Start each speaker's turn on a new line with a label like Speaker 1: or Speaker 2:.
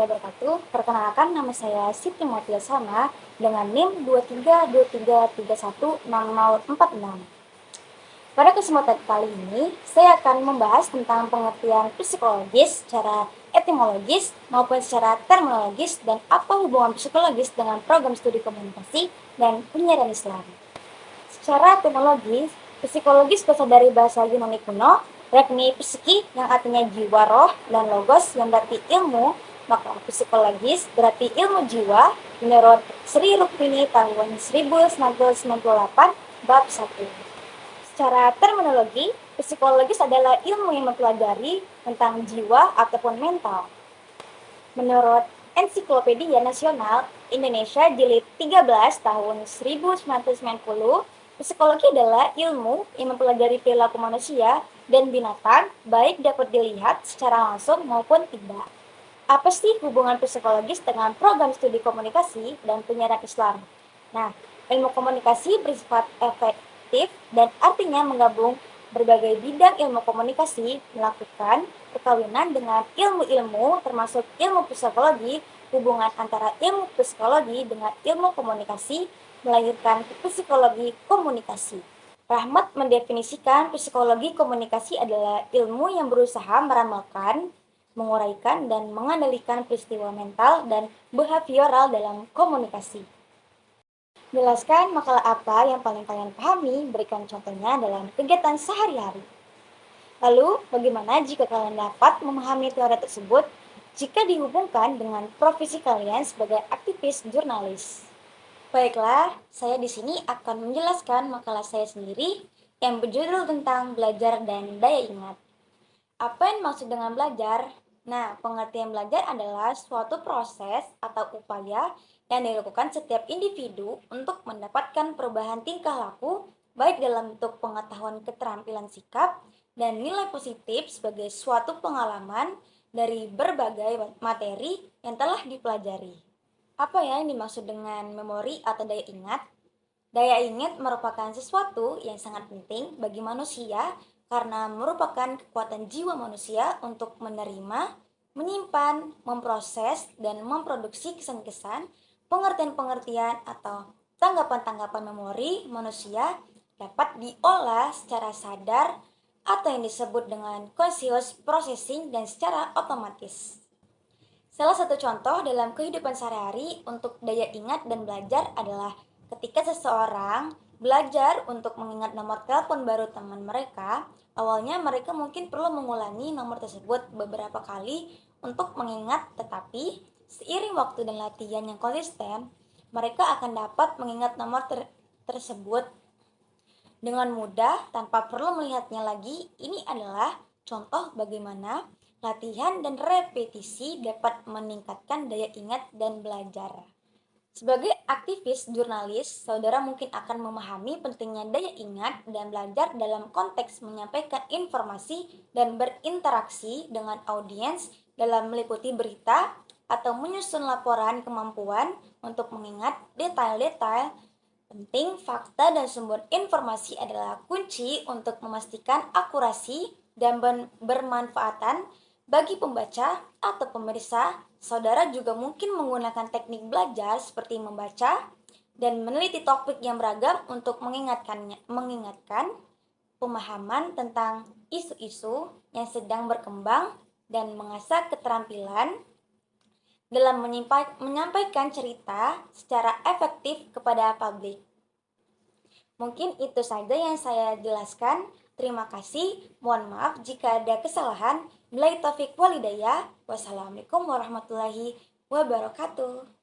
Speaker 1: warahmatullahi wabarakatuh. Perkenalkan, nama saya Siti Mutia Sama dengan NIM 2323316046. Pada kesempatan kali ini, saya akan membahas tentang pengertian psikologis secara etimologis maupun secara terminologis dan apa hubungan psikologis dengan program studi komunikasi dan penyiaran Islam. Secara etimologis, psikologis berasal dari bahasa Yunani kuno, yakni psiki yang artinya jiwa, roh, dan logos yang berarti ilmu, maka psikologis berarti ilmu jiwa menurut Sri Rukmini tahun 1998 bab 1. Secara terminologi, psikologis adalah ilmu yang mempelajari tentang jiwa ataupun mental. Menurut Ensiklopedia Nasional Indonesia Jilid 13 tahun 1990, psikologi adalah ilmu yang mempelajari perilaku manusia dan binatang, baik dapat dilihat secara langsung maupun tidak. Apa sih hubungan psikologis dengan program studi komunikasi dan penyiaran Islam? Nah, ilmu komunikasi bersifat efektif dan artinya menggabung berbagai bidang ilmu komunikasi, melakukan perkawinan dengan ilmu-ilmu termasuk ilmu psikologi, hubungan antara ilmu psikologi dengan ilmu komunikasi, melahirkan psikologi komunikasi. Rahmat mendefinisikan psikologi komunikasi adalah ilmu yang berusaha meramalkan, menguraikan, dan mengendalikan peristiwa mental dan behavioral dalam komunikasi. Jelaskan makalah apa yang paling kalian pahami, berikan contohnya dalam kegiatan sehari-hari. Lalu, bagaimana jika kalian dapat memahami teori tersebut jika dihubungkan dengan profesi kalian sebagai aktivis jurnalis? Baiklah, saya di sini akan menjelaskan makalah saya sendiri yang berjudul tentang belajar dan daya ingat. Apa yang dimaksud dengan belajar? Nah, pengertian belajar adalah suatu proses atau upaya yang dilakukan setiap individu untuk mendapatkan perubahan tingkah laku, baik dalam bentuk pengetahuan keterampilan sikap dan nilai positif sebagai suatu pengalaman dari berbagai materi yang telah dipelajari. Apa yang dimaksud dengan memori atau daya ingat? Daya ingat merupakan sesuatu yang sangat penting bagi manusia karena merupakan kekuatan jiwa manusia untuk menerima, menyimpan, memproses, dan memproduksi kesan-kesan, pengertian-pengertian, atau tanggapan-tanggapan memori manusia dapat diolah secara sadar atau yang disebut dengan conscious processing dan secara otomatis. Salah satu contoh dalam kehidupan sehari-hari untuk daya ingat dan belajar adalah ketika seseorang belajar untuk mengingat nomor telepon baru teman mereka. Awalnya mereka mungkin perlu mengulangi nomor tersebut beberapa kali untuk mengingat, tetapi seiring waktu dan latihan yang konsisten, mereka akan dapat mengingat nomor tersebut dengan mudah tanpa perlu melihatnya lagi. Ini adalah contoh bagaimana latihan dan repetisi dapat meningkatkan daya ingat dan belajar. Sebagai aktivis jurnalis, saudara mungkin akan memahami pentingnya daya ingat dan belajar dalam konteks menyampaikan informasi dan berinteraksi dengan audiens dalam meliputi berita atau menyusun laporan. Kemampuan untuk mengingat detail-detail penting, fakta, dan sumber informasi adalah kunci untuk memastikan akurasi dan bermanfaatan bagi pembaca atau pemirsa. Saudara juga mungkin menggunakan teknik belajar seperti membaca dan meneliti topik yang beragam untuk mengingatkan pemahaman tentang isu-isu yang sedang berkembang dan mengasah keterampilan dalam menyampaikan cerita secara efektif kepada publik. Mungkin itu saja yang saya jelaskan. Terima kasih. Mohon maaf jika ada kesalahan. Billahi taufik walhidayah. Wassalamualaikum warahmatullahi wabarakatuh.